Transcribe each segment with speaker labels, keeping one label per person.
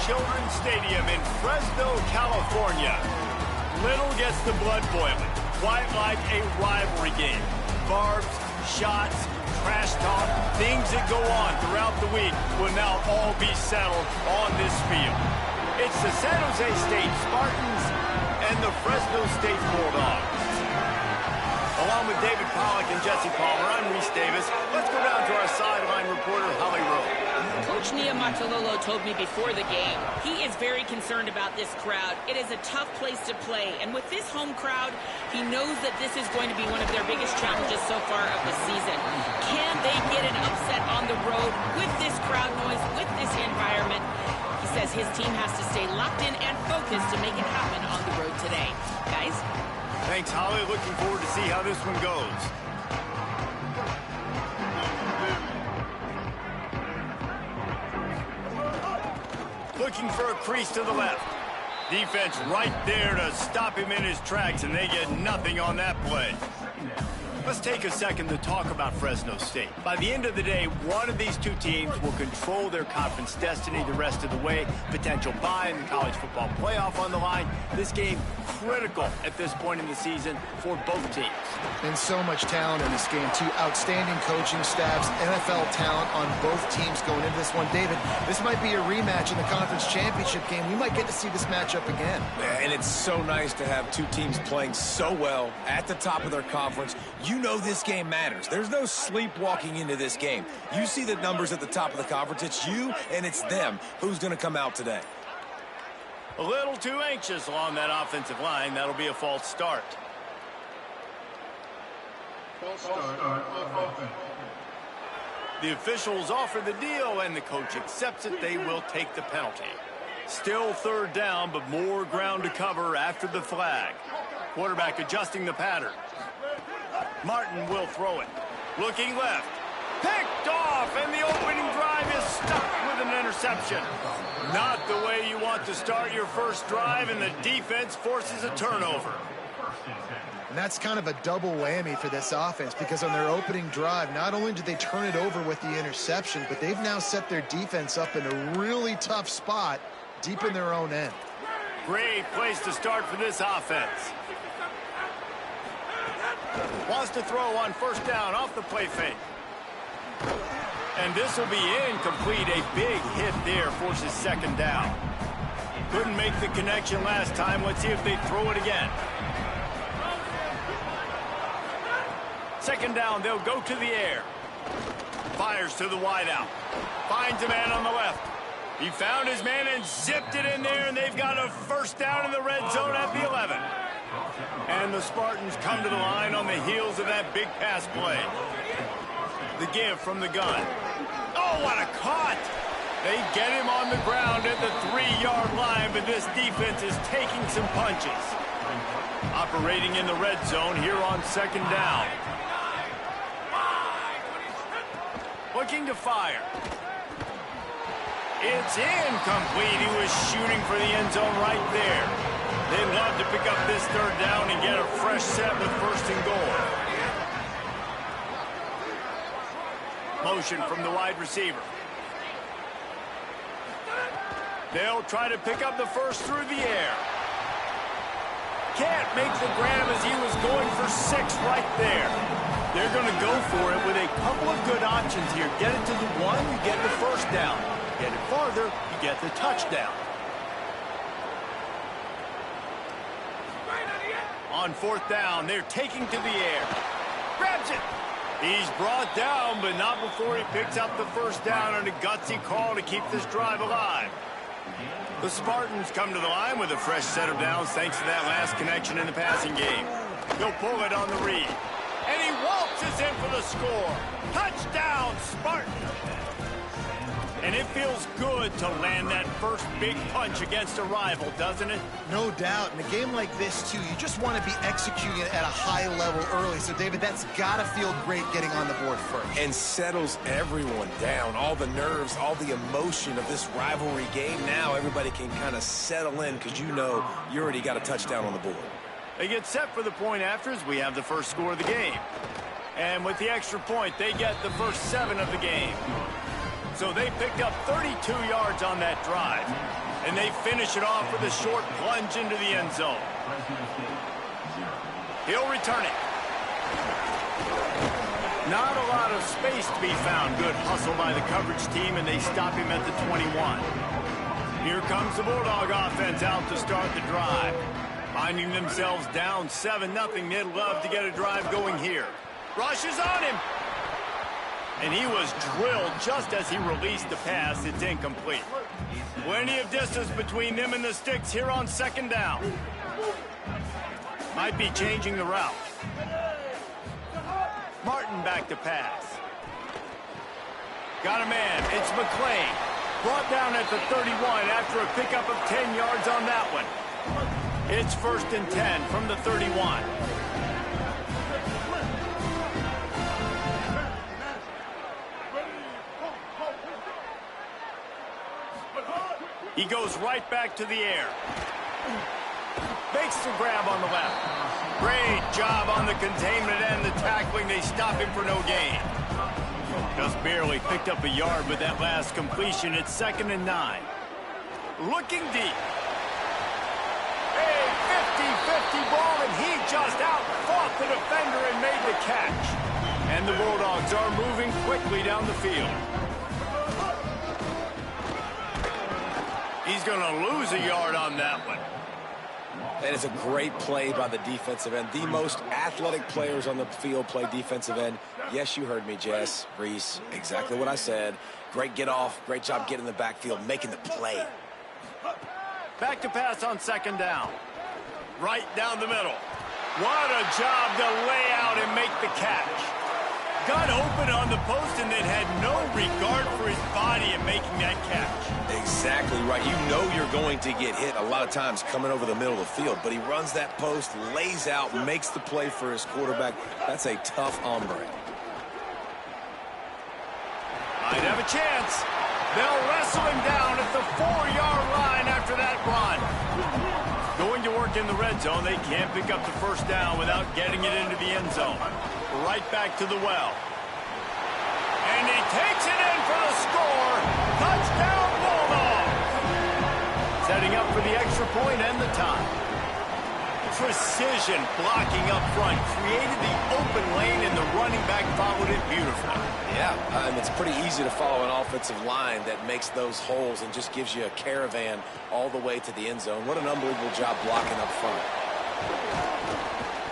Speaker 1: Children's Stadium in Fresno, California. Little gets the blood boiling, quite like a rivalry game. Barbs, shots, trash talk, things that go on throughout the week will now all be settled on this field. It's the San Jose State Spartans and the Fresno State Bulldogs. Along with David Pollack and Jesse Palmer, I'm Reese Davis. Let's go down to our sideline reporter, Holly Rowe.
Speaker 2: Coach Niumatalolo told me before the game, he is very concerned about this crowd. It is a tough place to play, and with this home crowd, he knows that this is going to be one of their biggest challenges so far of the season. Can they get an upset on the road with this crowd noise, with this environment? He says his team has to stay locked in and focused to make it happen on the road today. Guys?
Speaker 1: Thanks, Holly. Looking forward to see how this one goes. Looking for a crease to the left. Defense right there to stop him in his tracks, and they get nothing on that play. Let's take a second to talk about Fresno State. By the end of the day, one of these two teams will control their conference destiny the rest of the way. Potential bye in the college football playoff on the line. This game critical at this point in the season for both teams.
Speaker 3: And so much talent in this game, too. Outstanding coaching staffs, NFL talent on both teams going into this one. David, this might be a rematch in the conference championship game. We might get to see this matchup again.
Speaker 4: Yeah, and it's so nice to have two teams playing so well at the top of their conference. You know this game matters. There's no sleepwalking into this game. You see the numbers at the top of the conference. It's you and it's them. Who's going to come out today?
Speaker 1: A little too anxious along that offensive line. That'll be a false start. The officials offer the deal, and the coach accepts it. They will take the penalty. Still third down, but more ground to cover after the flag. Quarterback adjusting the pattern. Martin will throw it. Looking left. Picked off, and the opening drive is stuck with an interception. Not the way you want to start your first drive, and the defense forces a turnover.
Speaker 3: And that's kind of a double whammy for this offense, because on their opening drive, not only did they turn it over with the interception, but they've now set their defense up in a really tough spot deep in their own end.
Speaker 1: Great place to start for this offense. Wants to throw on first down off the play fake. And this will be incomplete. A big hit there forces second down. Couldn't make the connection last time. Let's see if they throw it again. Second down, they'll go to the air. Fires to the wideout. Finds a man on the left. He found his man and zipped it in there, and they've got a first down in the red zone at the 11. And the Spartans come to the line on the heels of that big pass play. The give from the gun. Oh, what a cut! They get him on the ground at the 3-yard line, but this defense is taking some punches. Operating in the red zone here on second down. Looking to fire. It's incomplete. He was shooting for the end zone right there. They'd love to pick up this third down and get a fresh set with first and goal. Motion from the wide receiver. They'll try to pick up the first through the air. Can't make the grab as he was going for 6 right there. They're going to go for it with a couple of good options here. Get it to the 1, you get the first down. Get it farther, you get the touchdown. On fourth down, they're taking to the air. Grabs it. He's brought down, but not before he picks up the first down on a gutsy call to keep this drive alive. The Spartans come to the line with a fresh set of downs thanks to that last connection in the passing game. He'll pull it on the read. And he waltzes in for the score. Touchdown, Spartans! And it feels good to land that first big punch against a rival, doesn't it?
Speaker 3: No doubt. In a game like this, too, you just want to be executing it at a high level early. So, David, that's got to feel great getting on the board first.
Speaker 4: And settles everyone down. All the nerves, all the emotion of this rivalry game. Now everybody can kind of settle in because you know you already got a touchdown on the board.
Speaker 1: They get set for the point after as we have the first score of the game. And with the extra point, they get the first 7 of the game. So they picked up 32 yards on that drive. And they finish it off with a short plunge into the end zone. He'll return it. Not a lot of space to be found. Good hustle by the coverage team, and they stop him at the 21. Here comes the Bulldog offense out to start the drive. Finding themselves down 7-0, they'd love to get a drive going here. Rushes on him. And he was drilled just as he released the pass. It's incomplete. Plenty of distance between them and the sticks here on second down. Might be changing the route. Martin back to pass. Got a man. It's McClain. Brought down at the 31 after a pickup of 10 yards on that one. It's 1st and 10 from the 31. He goes right back to the air. Makes the grab on the left. Great job on the containment and the tackling. They stop him for no gain. Just barely picked up a yard with that last completion. It's 2nd and 9. Looking deep. A 50-50 ball, and he just out-fought the defender and made the catch. And the Bulldogs are moving quickly down the field. He's going to lose a yard on that one.
Speaker 4: That is a great play by the defensive end. The most athletic players on the field play defensive end. Yes, you heard me, Jess, Reese. Exactly what I said. Great get off. Great job getting in the backfield, making the play.
Speaker 1: Back to pass on 2nd down. Right down the middle. What a job to lay out and make the catch. Got open on the post and then had no regard for his body in making that catch.
Speaker 4: Exactly right. You know you're going to get hit a lot of times coming over the middle of the field, but he runs that post, lays out, makes the play for his quarterback. That's a tough hombre.
Speaker 1: Might have a chance. They'll wrestle him down at the 4-yard line after that run. Going to work in the red zone. They can't pick up the 1st down without getting it into the end zone. Right back to the well. And he takes it in for the score. Touchdown, Bulldogs. Setting up for the extra point and the tie. Precision blocking up front. Created the open lane, and the running back followed it beautifully.
Speaker 4: Yeah, and it's pretty easy to follow an offensive line that makes those holes and just gives you a caravan all the way to the end zone. What an unbelievable job blocking up front.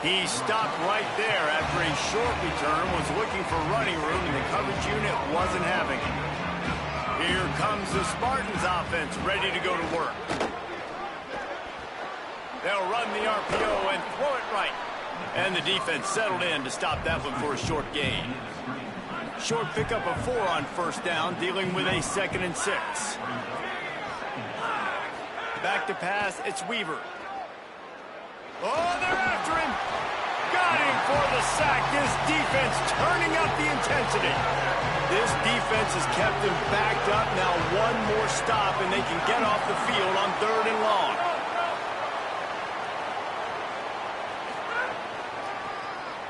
Speaker 1: He stopped right there after a short return, was looking for running room, and the coverage unit wasn't having it. Here comes the Spartans offense, ready to go to work. They'll run the RPO and throw it right. And the defense settled in to stop that one for a short gain. Short pickup of 4 on 1st down, dealing with a 2nd and 6. Back to pass, it's Weaver. Oh, they're after him. Got him for the sack. This defense turning up the intensity. This defense has kept him backed up. Now one more stop, and they can get off the field on 3rd and long.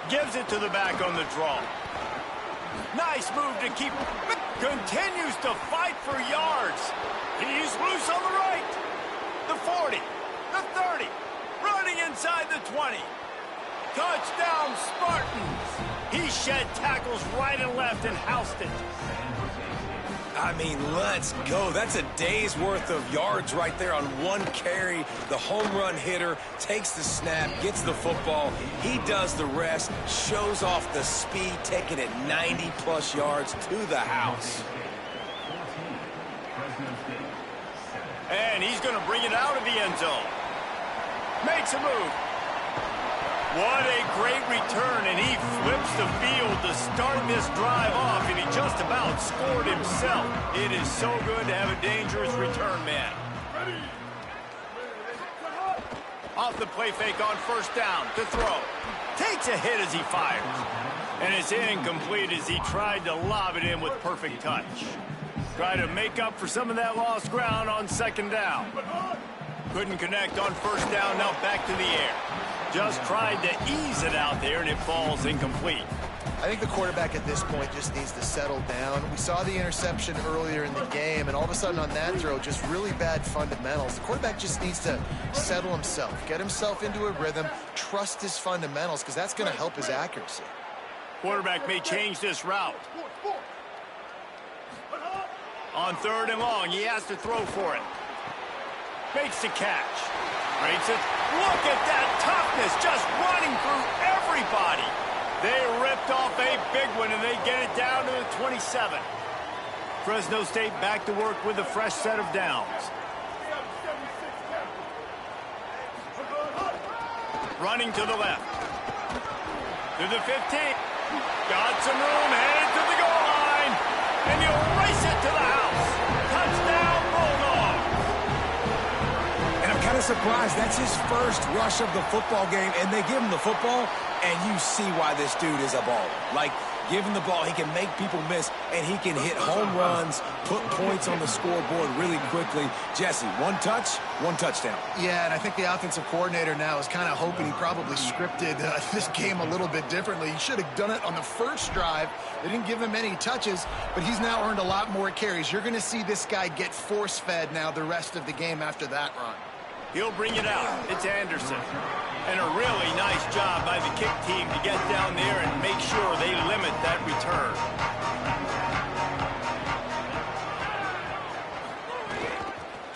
Speaker 1: Gives it to the back on the draw. Nice move to keep. Continues to fight for yards. He's loose on the right. The 40. The 30. Running inside the 20. Touchdown, Spartans. He shed tackles right and left and housed it.
Speaker 4: I mean, let's go. That's a day's worth of yards right there on one carry. The home run hitter takes the snap, gets the football. He does the rest, shows off the speed, taking it 90-plus yards to the house.
Speaker 1: And he's going to bring it out of the end zone. Makes a move. What a great return, and he flips the field to start this drive off, and he just about scored himself. It is so good to have a dangerous return man. Off the play fake on 1st down to throw. Takes a hit as he fires. And it's incomplete as he tried to lob it in with perfect touch. Try to make up for some of that lost ground on 2nd down. Couldn't connect on 1st down, now back to the air. Just tried to ease it out there, and it falls incomplete.
Speaker 3: I think the quarterback at this point just needs to settle down. We saw the interception earlier in the game, and all of a sudden on that throw, just really bad fundamentals. The quarterback just needs to settle himself, get himself into a rhythm, trust his fundamentals, because that's going to help his accuracy.
Speaker 1: Quarterback may change this route. On 3rd and long, he has to throw for it. Makes the catch. Breaks it. Look at that toughness, just running through everybody. They ripped off a big one, and they get it down to the 27. Fresno State back to work with a fresh set of downs. Running to the left. To the 15. Got some room, headed to the goal line. And he'll race it to the house. Touchdown, Bulldogs.
Speaker 4: And I'm kind of surprised. That's his first rush of the football game, and they give him the football, and you see why this dude is a baller. Like, give him the ball, he can make people miss, and he can hit home runs, put points on the scoreboard really quickly. Jesse, one touch, one touchdown.
Speaker 3: Yeah, and I think the offensive coordinator now is kind of hoping he probably scripted this game a little bit differently. He should have done it on the first drive. They didn't give him any touches, but he's now earned a lot more carries. You're going to see this guy get force-fed now the rest of the game after that run.
Speaker 1: He'll bring it out. It's Anderson. And a really nice job by the kick team to get down there and make sure they limit that return.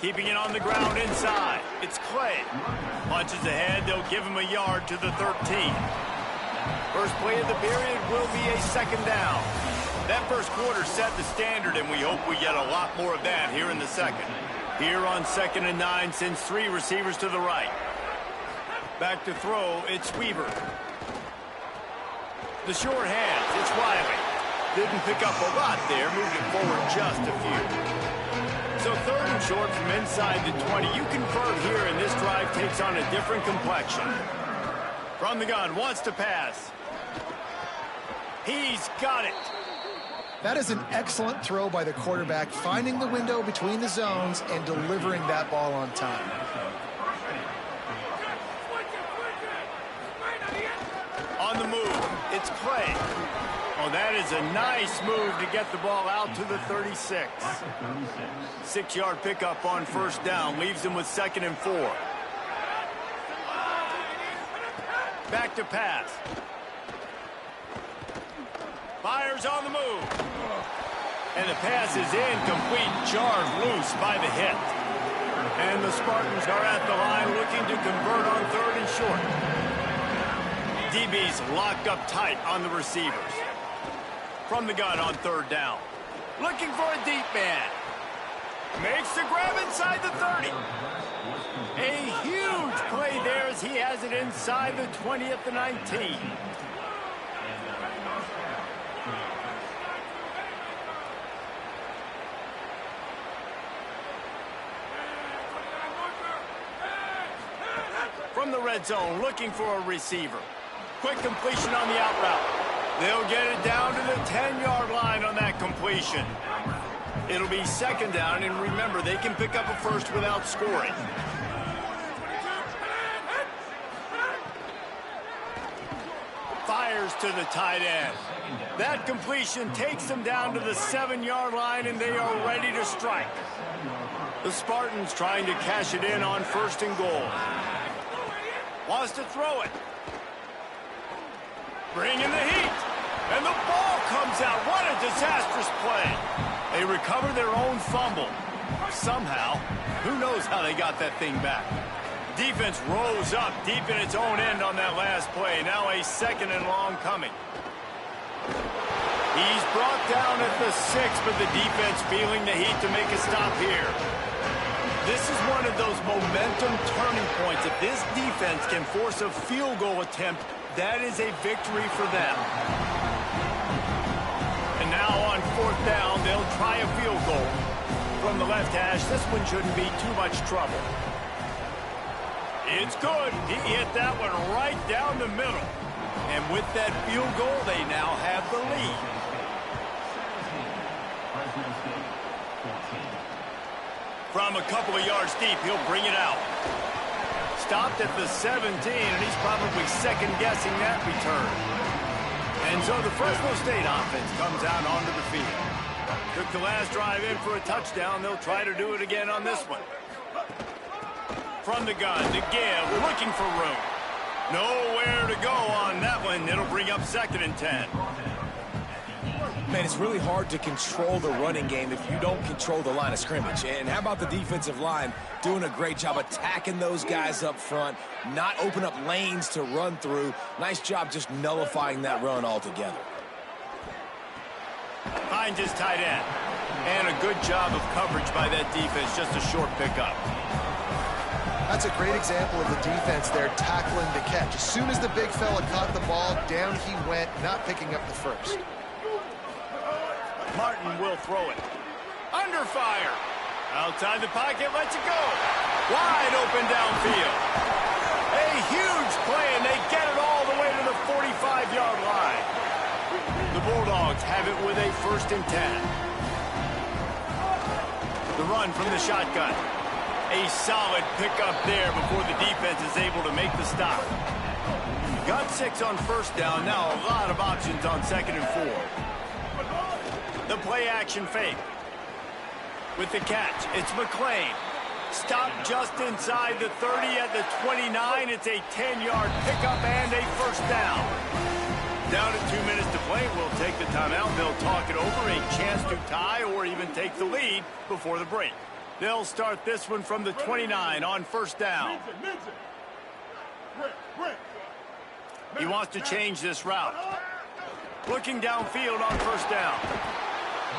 Speaker 1: Keeping it on the ground inside. It's Clay. Punches ahead. They'll give him a yard to the 13. First play of the period will be a 2nd down. That first quarter set the standard, and we hope we get a lot more of that here in the second. Here on 2nd and 9, sends 3 receivers to the right. Back to throw, it's Weaver. The short hands, it's Riley. Didn't pick up a lot there, moved it forward just a few. So 3rd and short from inside the 20. You convert here, and this drive takes on a different complexion. From the gun, wants to pass. He's got it.
Speaker 3: That is an excellent throw by the quarterback, finding the window between the zones and delivering that ball on time.
Speaker 1: On the move, it's Clay. Oh, that is a nice move to get the ball out to the 36. 6-yard pickup on 1st down, leaves him with 2nd and 4. Back to pass. Fires on the move. And the pass is incomplete, jarred loose by the hit. And the Spartans are at the line looking to convert on 3rd and short. DB's locked up tight on the receivers. From the gun on 3rd down. Looking for a deep man. Makes the grab inside the 30. A huge play there as he has it inside the 20 at the 19. From the red zone, looking for a receiver. Quick completion on the out route. They'll get it down to the 10-yard line on that completion. It'll be 2nd down, and remember, they can pick up a first without scoring. Fires to the tight end. That completion takes them down to the 7-yard line, and they are ready to strike. The Spartans trying to cash it in on 1st and goal. Wants to throw it. Bringing the heat. And the ball comes out. What a disastrous play. They recover their own fumble. Somehow, who knows how they got that thing back. Defense rose up deep in its own end on that last play. Now a 2nd and long coming. He's brought down at the 6, but the defense feeling the heat to make a stop here. This is one of those momentum turning points. If this defense can force a field goal attempt, that is a victory for them. And now on 4th down, they'll try a field goal. From the left hash, this one shouldn't be too much trouble. It's good. He hit that one right down the middle. And with that field goal, they now have the lead. From a couple of yards deep, he'll bring it out. Stopped at the 17, and he's probably second-guessing that return. And so the Fresno State offense comes out onto the field. Took the last drive in for a touchdown. They'll try to do it again on this one. From the gun to give, looking for room. Nowhere to go on that one. It'll bring up 2nd and 10.
Speaker 4: Man, it's really hard to control the running game if you don't control the line of scrimmage. And how about the defensive line doing a great job attacking those guys up front, not open up lanes to run through. Nice job just nullifying that run altogether.
Speaker 1: Finds his tight end. And a good job of coverage by that defense, just a short pickup.
Speaker 3: That's a great example of the defense there tackling the catch. As soon as the big fella caught the ball, down he went, not picking up the first.
Speaker 1: Martin will throw it. Under fire. Outside the pocket, lets it go. Wide open downfield. A huge play, and they get it all the way to the 45-yard line. The Bulldogs have it with a 1st and 10. The run from the shotgun. A solid pickup there before the defense is able to make the stop. Got 6 on 1st down. Now a lot of options on 2nd and 4. The play action fake. With the catch, it's McClain. Stopped just inside the 30 at the 29. It's a 10-yard pickup and a 1st down. Down to 2 minutes to play. We'll take the timeout. They'll talk it over. A chance to tie or even take the lead before the break. They'll start this one from the 29 on 1st down. He wants to change this route. Looking downfield on 1st down.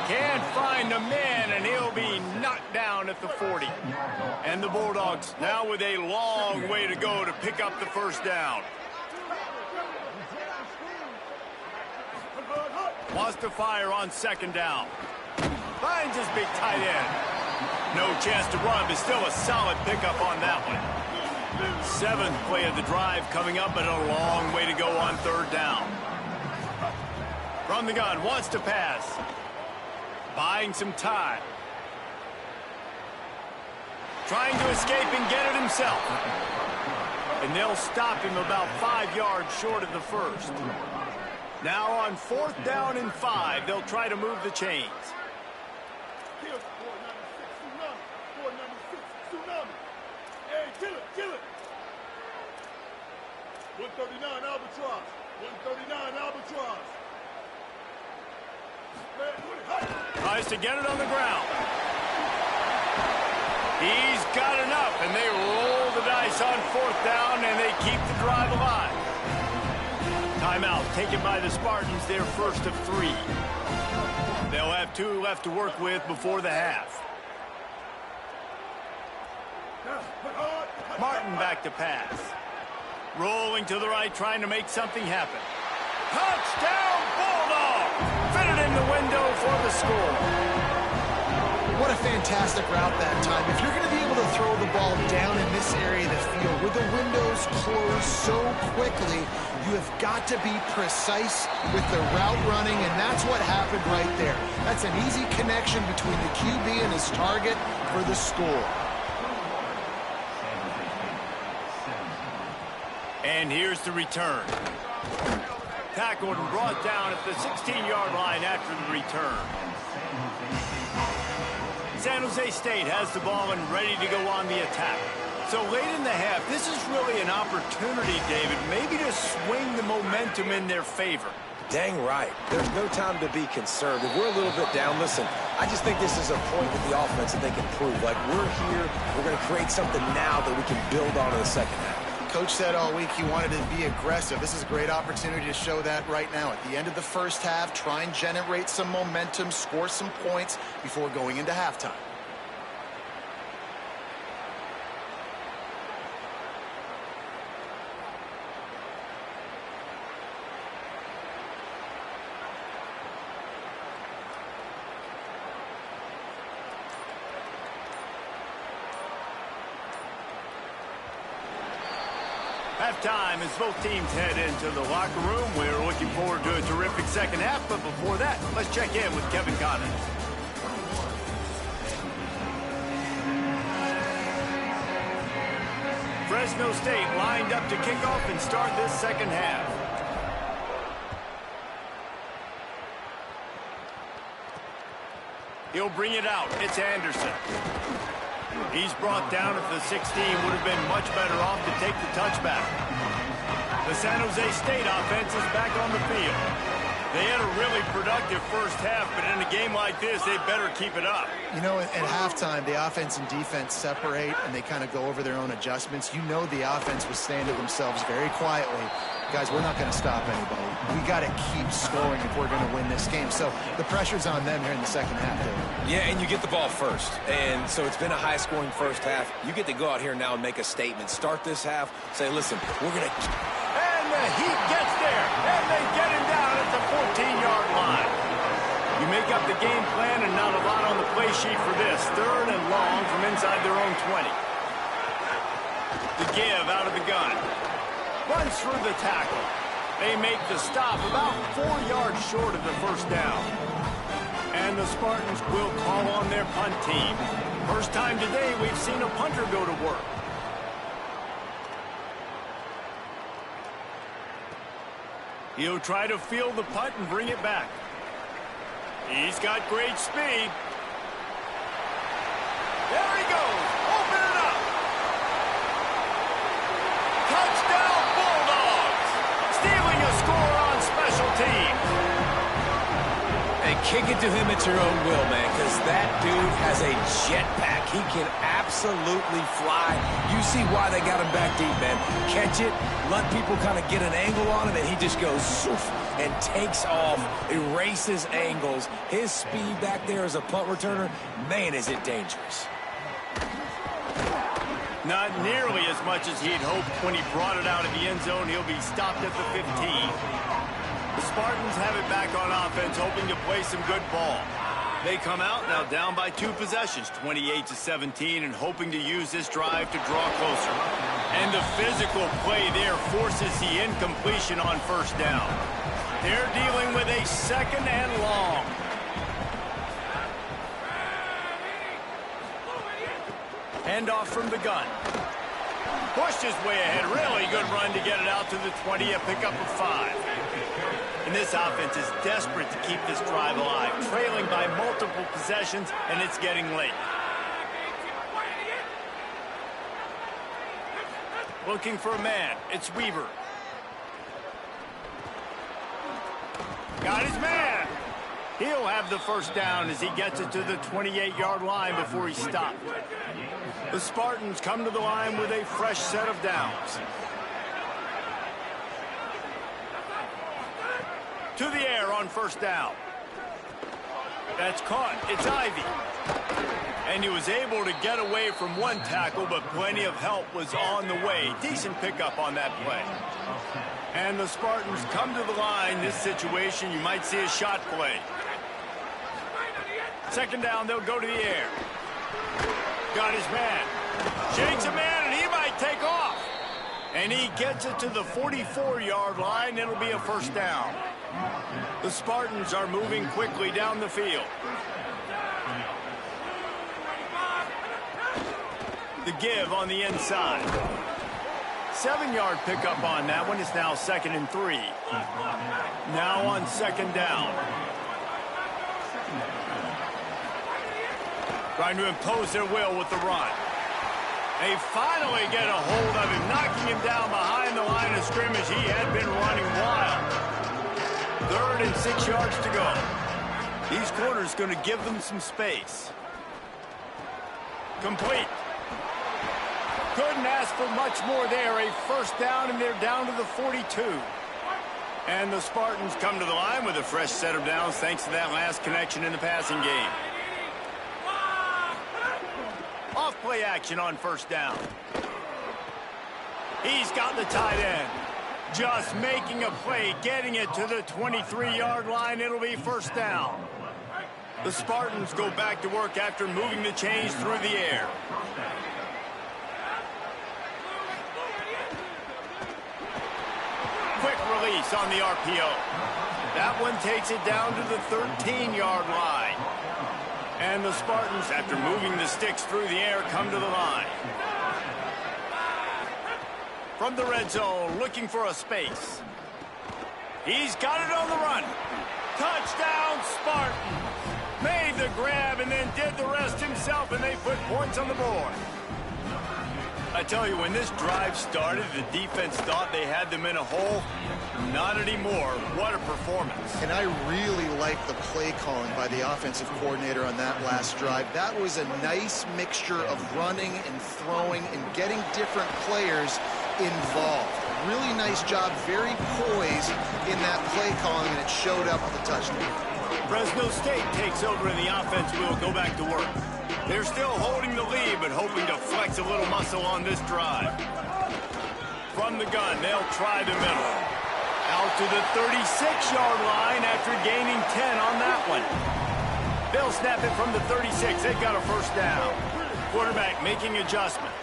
Speaker 1: Can't find the man, and he'll be knocked down at the 40. And the Bulldogs now with a long way to go to pick up the 1st down. Wants to fire on 2nd down. Finds his big tight end. No chance to run, but still a solid pickup on that one. 7th play of the drive coming up, but a long way to go on 3rd down. From the gun, wants to pass. Buying some time. Trying to escape and get it himself. And they'll stop him about 5 yards short of the 1st. Now on 4th down and 5, they'll try to move the chains.
Speaker 5: Kill it. 139 Albatross. 139 Albatross.
Speaker 1: Tries to get it on the ground. He's got enough, and they roll the dice on 4th down, and they keep the drive alive. Timeout taken by the Spartans, their 1st of 3. They'll have 2 left to work with before the half. Martin back to pass. Rolling to the right, trying to make something happen. Touchdown, Bulldog! Fitted in the window for the score.
Speaker 3: What a fantastic route that time. If you're going to be able to throw the ball down in this area of the field with the windows closed so quickly, you have got to be precise with the route running, and that's what happened right there. That's an easy connection between the QB and his target for the score.
Speaker 1: And here's the return. Tackled and brought down at the 16-yard line after the return. San Jose State has the ball and ready to go on the attack. So late in the half, this is really an opportunity, David, maybe to swing the momentum in their favor.
Speaker 4: Dang right. There's no time to be conservative. We're a little bit down. Listen, I just think this is a point with the offense that they can prove. Like, we're here, we're going to create something now that we can build on in the second half.
Speaker 3: Coach said all week he wanted to be aggressive. This is a great opportunity to show that right now. At the end of the 1st half, try and generate some momentum, score some points before going into halftime.
Speaker 1: Halftime as both teams head into the locker room. We're looking forward to a terrific second half, but before that, let's check in with Kevin Connors. Fresno State lined up to kick off and start this second half. He'll bring it out. It's Anderson. He's brought down at the 16. Would have been much better off to take the touchback. The San Jose State offense is back on the field. They had a really productive first half, but in a game like this, they better keep it up.
Speaker 3: You know, at halftime, the offense and defense separate, and they kind of go over their own adjustments. You know the offense was saying to themselves very quietly, guys, we're not going to stop anybody. We got to keep scoring if we're going to win this game. So the pressure's on them here in the second half, David.
Speaker 4: Yeah, and you get the ball first. And so it's been a high-scoring first half. You get to go out here now and make a statement. Start this half, say, listen, we're going to...
Speaker 1: And the Heat gets there, and they get him down at the 14-yard line. You make up the game plan, and not a lot on the play sheet for this. 3rd and long from inside their own 20. The give out of the gun. Runs through the tackle. They make the stop about 4 yards short of the first down. And the Spartans will call on their punt team. First time today we've seen a punter go to work. He'll try to field the punt and bring it back. He's got great speed. There he goes. Open it up. Touchdown Bulldogs. Stealing a score on special teams.
Speaker 4: And kick it to him at your own will, man, because that dude has a jetpack. He can absolutely fly. You see why they got him back deep, man. Catch it, let people kind of get an angle on him, and he just goes zoof, and takes off, erases angles. His speed back there as a punt returner, man, is it dangerous.
Speaker 1: Not nearly as much as he'd hoped when he brought it out of the end zone. He'll be stopped at the 15. The Spartans have it back on offense, hoping to play some good ball. They come out now down by 2 possessions, 28-17, and hoping to use this drive to draw closer. And the physical play there forces the incompletion on first down. They're dealing with a 2nd and long. Handoff from the gun. Pushed his way ahead. Really good run to get it out to the 20, a pickup of 5. And this offense is desperate to keep this drive alive, trailing by multiple possessions, and it's getting late. Looking for a man. It's Weaver. Got his man. He'll have the first down as he gets it to the 28-yard line before he's stopped. The Spartans come to the line with a fresh set of downs. To the air on first down. That's caught. It's Ivy. And he was able to get away from one tackle, but plenty of help was on the way. Decent pickup on that play. And the Spartans come to the line. This situation, you might see a shot play. 2nd down, they'll go to the air. Got his man. Shakes a man, and he might take off. And he gets it to the 44-yard line. It'll be a first down. The Spartans are moving quickly down the field. The give on the inside. 7-yard pickup on that one. It's now 2nd and 3. Now on 2nd down. Trying to impose their will with the run. They finally get a hold of him, knocking him down behind the line of scrimmage. He had been running wild. 3rd and 6 yards to go. These corners going to give them some space. Complete. Couldn't ask for much more there. A first down, and they're down to the 42. And the Spartans come to the line with a fresh set of downs thanks to that last connection in the passing game. Off play action on first down. He's got the tight end. Just making a play, getting it to the 23-yard line. It'll be first down. The Spartans go back to work after moving the chains through the air. Quick release on the RPO. That one takes it down to the 13-yard line. And the Spartans, after moving the sticks through the air, come to the line. From the red zone, looking for a space. He's got it on the run. Touchdown, Spartans. Made the grab and then did the rest himself, and they put points on the board. I tell you, when this drive started, the defense thought they had them in a hole. Not anymore. What a performance.
Speaker 3: And I really like the play calling by the offensive coordinator on that last drive. That was a nice mixture of running and throwing and getting different players involved. Really nice job, very poised in that play calling, and it showed up with a touchdown.
Speaker 1: Fresno State takes over and the offense will go back to work. They're still holding the lead, but hoping to flex a little muscle on this drive. From the gun, they'll try the middle. Out to the 36-yard line after gaining 10 on that one. They'll snap it from the 36. They've got a first down. Quarterback making adjustments.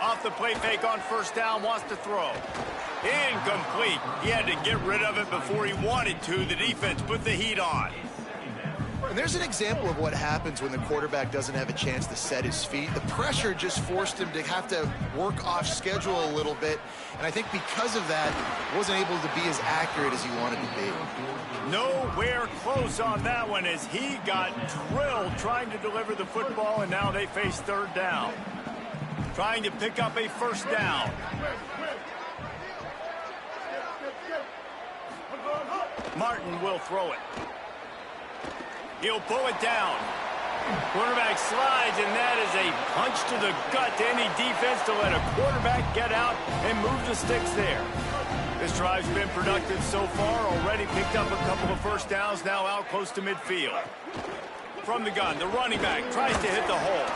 Speaker 1: Off the play fake on first down, wants to throw. Incomplete. He had to get rid of it before he wanted to. The defense put the heat on.
Speaker 3: And there's an example of what happens when the quarterback doesn't have a chance to set his feet. The pressure just forced him to have to work off schedule a little bit. And I think because of that, wasn't able to be as accurate as he wanted to be.
Speaker 1: Nowhere close on that one as he got drilled trying to deliver the football, and now they face third down. Trying to pick up a first down. Martin will throw it. He'll pull it down. Quarterback slides, and that is a punch to the gut to any defense to let a quarterback get out and move the sticks there. This drive's been productive so far. Already picked up a couple of first downs, now out close to midfield. From the gun, the running back tries to hit the hole.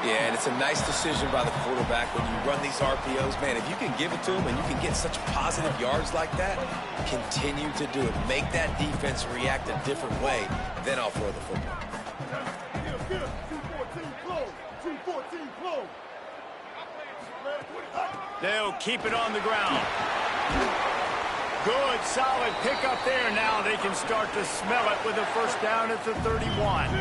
Speaker 4: Yeah, and it's a nice decision by the quarterback when you run these RPOs. Man, if you can give it to him and you can get such positive yards like that, continue to do it. Make that defense react a different way, then I'll throw the football.
Speaker 5: Get him. 214 close. 214 close.
Speaker 1: They'll keep it on the ground. Good, solid pickup there. Now they can start to smell it with a first down at the 31.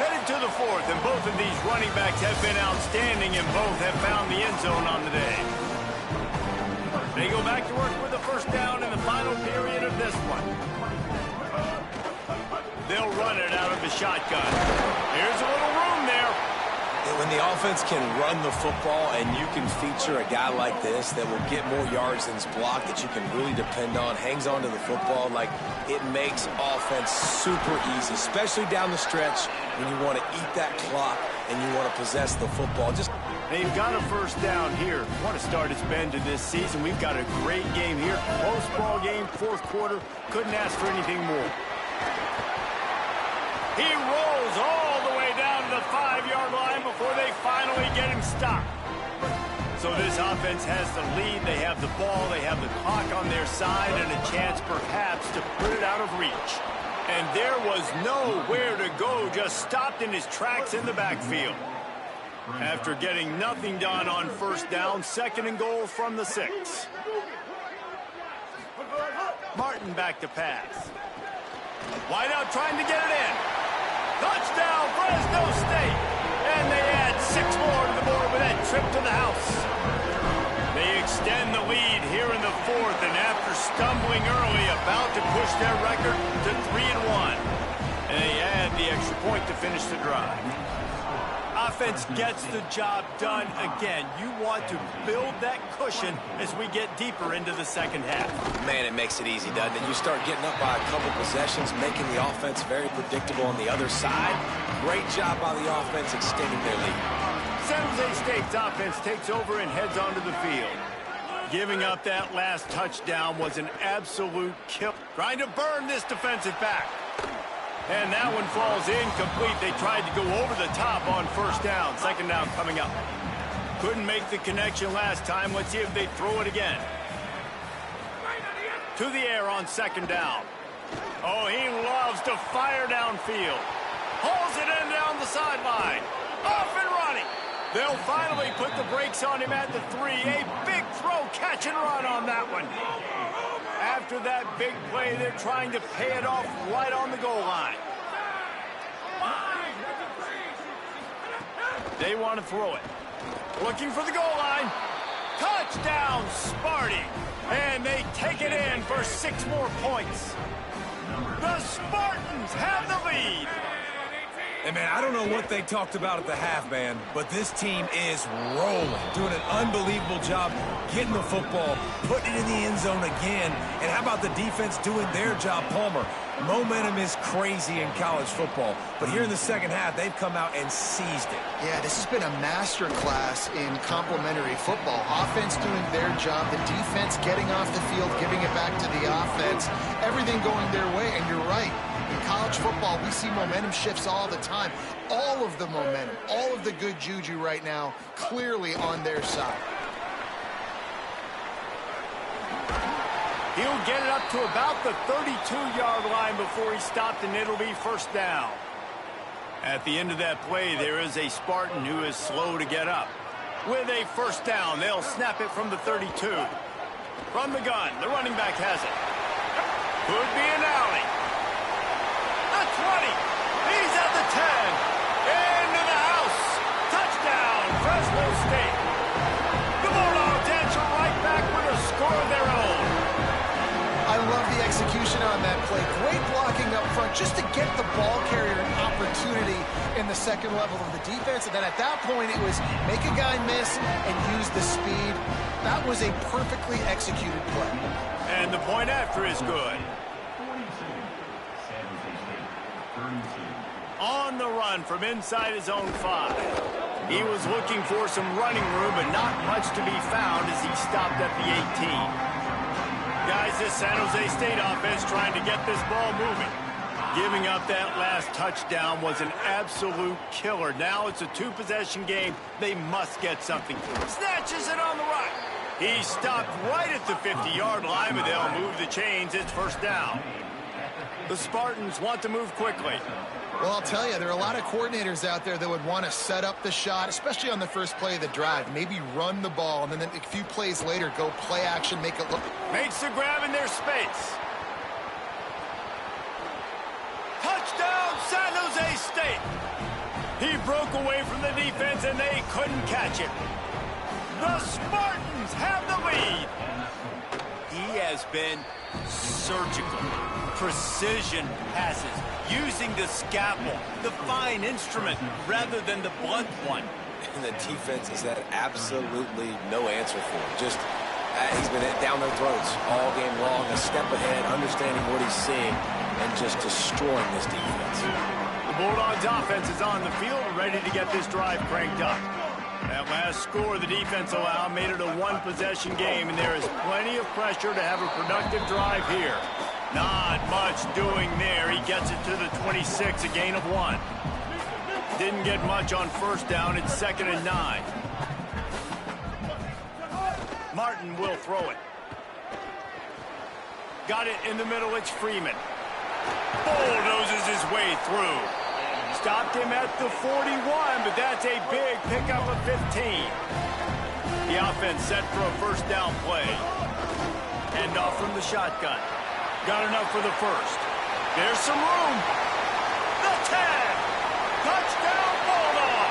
Speaker 1: Headed to the fourth, and both of these running backs have been outstanding, and both have found the end zone on the day. They go back to work with a first down in the final period of this one. They'll run it out of the shotgun. Here's a little room there.
Speaker 4: When the offense can run the football and you can feature a guy like this that will get more yards than's blocked, that you can really depend on, hangs on to the football, like it makes offense super easy, especially down the stretch when you want to eat that clock and you want to possess the football.
Speaker 1: They've got a first down here. Want to start its bend to this season. We've got a great game here. Close ball game, fourth quarter. Couldn't ask for anything more. He rolls all the way down to the 5-yard line before they finally get him stopped. So this offense has the lead. They have the ball. They have the clock on their side and a chance perhaps to put it out of reach. And there was nowhere to go. Just stopped in his tracks in the backfield. After getting nothing done on first down, 2nd and goal from the 6. Martin back to pass. Wide out trying to get it in. Touchdown, Fresno State. And they add 6 more to the board with that trip to the house. They extend the lead here in the 4th, and after stumbling early, about to push their record to 3-1. And they add the extra point to finish the drive. Offense gets the job done again. You want to build that cushion as we get deeper into the second half.
Speaker 4: Man, it makes it easy, doesn't it? You start getting up by a couple possessions, making the offense very predictable on the other side. Great job by the offense extending their lead.
Speaker 1: San Jose State's offense takes over and heads onto the field. Giving up that last touchdown was an absolute kill. Trying to burn this defensive back. And that one falls incomplete. They tried to go over the top on first down. 2nd down coming up. Couldn't make the connection last time. Let's see if they throw it again. To the air on 2nd down. Oh, he loves to fire downfield. Hauls it in down the sideline. Off and running. They'll finally put the brakes on him at the 3. A big throw, catch and run on that one. After that big play, they're trying to pay it off right on the goal line. They want to throw it. Looking for the goal line. Touchdown, Sparty. And they take it in for 6 more points. The Spartans have the lead.
Speaker 4: And, man, I don't know what they talked about at the half, man, but this team is rolling, doing an unbelievable job getting the football, putting it in the end zone again. And how about the defense doing their job, Palmer? Momentum is crazy in college football, but here in the second half, they've come out and seized it.
Speaker 3: Yeah, this has been a master class in complementary football. Offense doing their job, the defense getting off the field, giving it back to the offense, everything going their way, and you're right. In college football, we see momentum shifts all the time. All of the momentum, all of the good juju right now, clearly on their side.
Speaker 1: He'll get it up to about the 32-yard line before he stopped, and it'll be first down. At the end of that play, there is a Spartan who is slow to get up. With a first down, they'll snap it from the 32. From the gun, the running back has it. Could be an alley. The 20. He's at the 10. Into the house. Touchdown, Fresno State. The Bulldogs answer right back with a score of their own.
Speaker 3: I love the execution on that play. Great blocking up front just to get the ball carrier an opportunity in the second level of the defense. And then at that point, it was make a guy miss and use the speed. That was a perfectly executed play.
Speaker 1: And the point after is good. On the run from inside his own 5. He was looking for some running room, but not much to be found as he stopped at the 18. Guys, this San Jose State offense trying to get this ball moving. Giving up that last touchdown was an absolute killer. Now it's a 2-possession game. They must get something for it. Snatches it on the right. He stopped right at the 50-yard line, but they'll move the chains. It's first down. The Spartans want to move quickly.
Speaker 3: Well, I'll tell you, there are a lot of coordinators out there that would want to set up the shot, especially on the first play of the drive. Maybe run the ball, and then a few plays later, go play action, make it look.
Speaker 1: Makes the grab in their space. Touchdown, San Jose State. He broke away from the defense, and they couldn't catch it. The Spartans have the lead. He has been surgical. Precision passes, using the scalpel, the fine instrument, rather than the blunt one.
Speaker 4: And the defense has had absolutely no answer for him. Just, he's been down their throats all game long, a step ahead, understanding what he's seeing, and just destroying this defense.
Speaker 1: The Bulldogs offense is on the field, ready to get this drive cranked up. That last score the defense allowed made it a 1-possession game, and there is plenty of pressure to have a productive drive here. Not much doing there. He gets it to the 26, a gain of 1. Didn't get much on first down. It's 2nd and 9. Martin will throw it. Got it in the middle. It's Freeman. Bulldozes his way through. Stopped him at the 41, but that's a big pickup of 15. The offense set for a first down play. Hand off from the shotgun. Got enough for the first. There's some room. The 10. Touchdown Bulldog.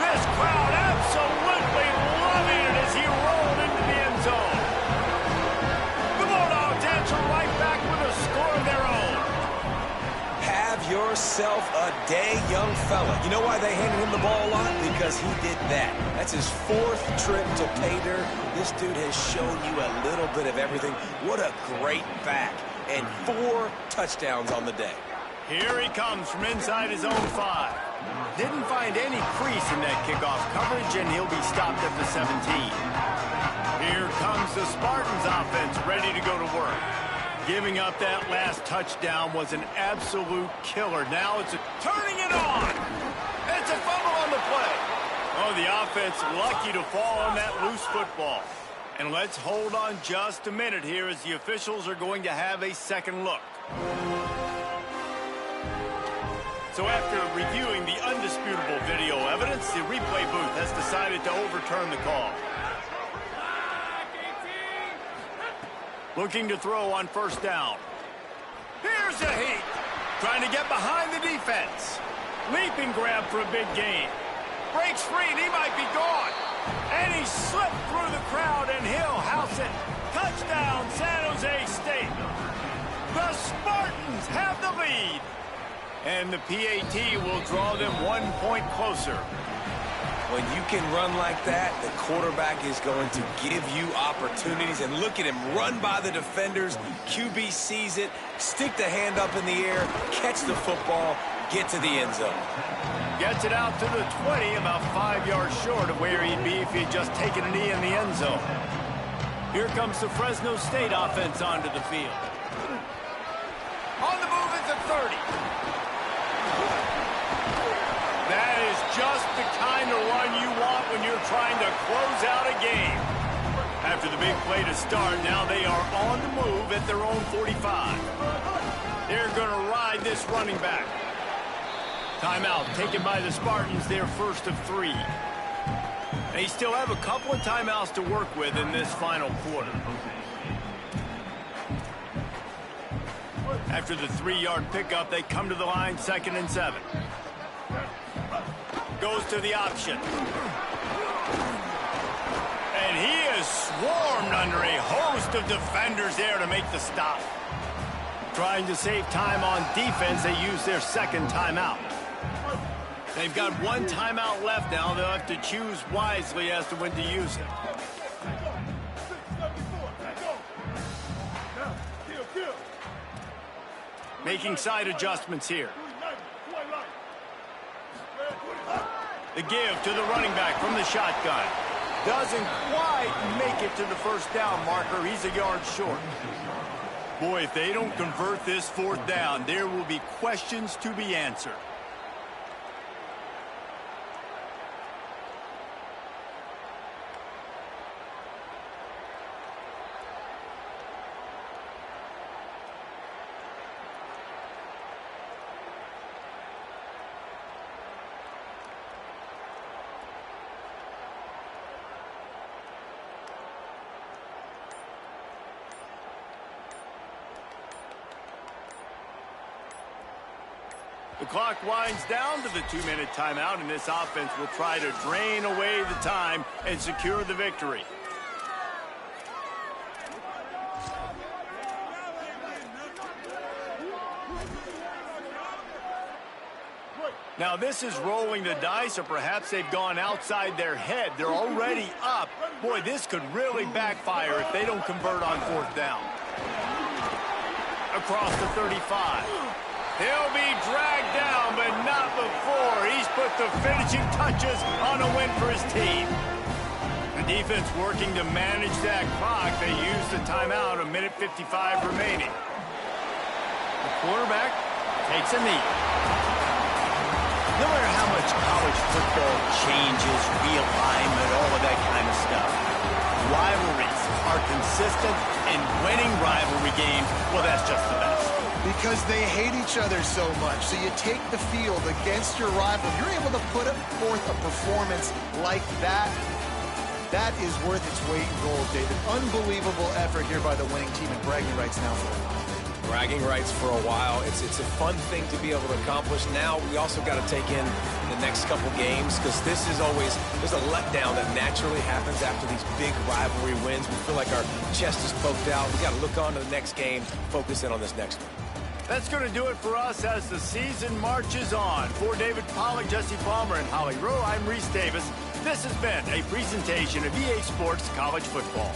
Speaker 1: This crowd absolutely loving it as he rolled into the end zone. The Bulldogs answer right back with a score of their own.
Speaker 4: Have yourself a day, young fella. You know why they handed him the ball a lot? Because he did that. That's his 4th trip to pay dirt. This dude has shown you a little bit of everything. What a great back. And 4 touchdowns on the day.
Speaker 1: Here he comes from inside his own 5. Didn't find any crease in that kickoff coverage, and he'll be stopped at the 17. Here comes the Spartans offense ready to go to work. Giving up that last touchdown was an absolute killer. Now it's turning it on. It's a fumble on the play. Oh, the offense lucky to fall on that loose football. And let's hold on just a minute here as the officials are going to have a second look. So after reviewing the undisputable video evidence, the replay booth has decided to overturn the call. Looking to throw on first down. Here's a heat. Trying to get behind the defense. Leaping grab for a big gain. Breaks free and he might be gone. And he slipped through the crowd, and he'll house it. Touchdown, San Jose State. The Spartans have the lead. And the PAT will draw them 1 point closer.
Speaker 4: When you can run like that, the quarterback is going to give you opportunities. And look at him run by the defenders. QB sees it, stick the hand up in the air, catch the football, get to the end zone.
Speaker 1: Gets it out to the 20, about 5 yards short of where he'd be if he'd just taken a knee in the end zone. Here comes the Fresno State offense onto the field. On the move at the 30. That is just the kind of run you want when you're trying to close out a game. After the big play to start, now they are on the move at their own 45. They're going to ride this running back. Timeout taken by the Spartans, their first of 3. They still have a couple of timeouts to work with in this final quarter. After the 3-yard pickup, they come to the line, 2nd and 7. Goes to the option. And he is swarmed under a host of defenders there to make the stop. Trying to save time on defense, they use their 2nd timeout. They've got 1 timeout left now. They'll have to choose wisely as to when to use it. Making side adjustments here. The give to the running back from the shotgun. Doesn't quite make it to the first down marker. He's a yard short. Boy, if they don't convert this 4th down, there will be questions to be answered. The clock winds down to the 2-minute timeout, and this offense will try to drain away the time and secure the victory. Now, this is rolling the dice, or perhaps they've gone outside their head. They're already up. Boy, this could really backfire if they don't convert on 4th down. Across the 35. He'll be dragged down, but not before he's put the finishing touches on a win for his team. The defense working to manage that clock. They use the timeout, 1:55 remaining. The quarterback takes a knee. No matter how much college football changes, realignment, all of that kind of stuff, rivalries are consistent, and winning rivalry games, well, that's just the best.
Speaker 3: Because they hate each other so much. So you take the field against your rival. You're able to put forth a performance like that. That is worth its weight in gold, David. Unbelievable effort here by the winning team, and bragging rights now for a while.
Speaker 4: Bragging rights for a while. It's a fun thing to be able to accomplish. Now we also got to take in the next couple games, because this is always, there's a letdown that naturally happens after these big rivalry wins. We feel like our chest is poked out. We got to look on to the next game, focus in on this next one.
Speaker 1: That's going to do it for us as the season marches on. For David Pollack, Jesse Palmer, and Holly Rowe, I'm Reese Davis. This has been a presentation of EA Sports College Football.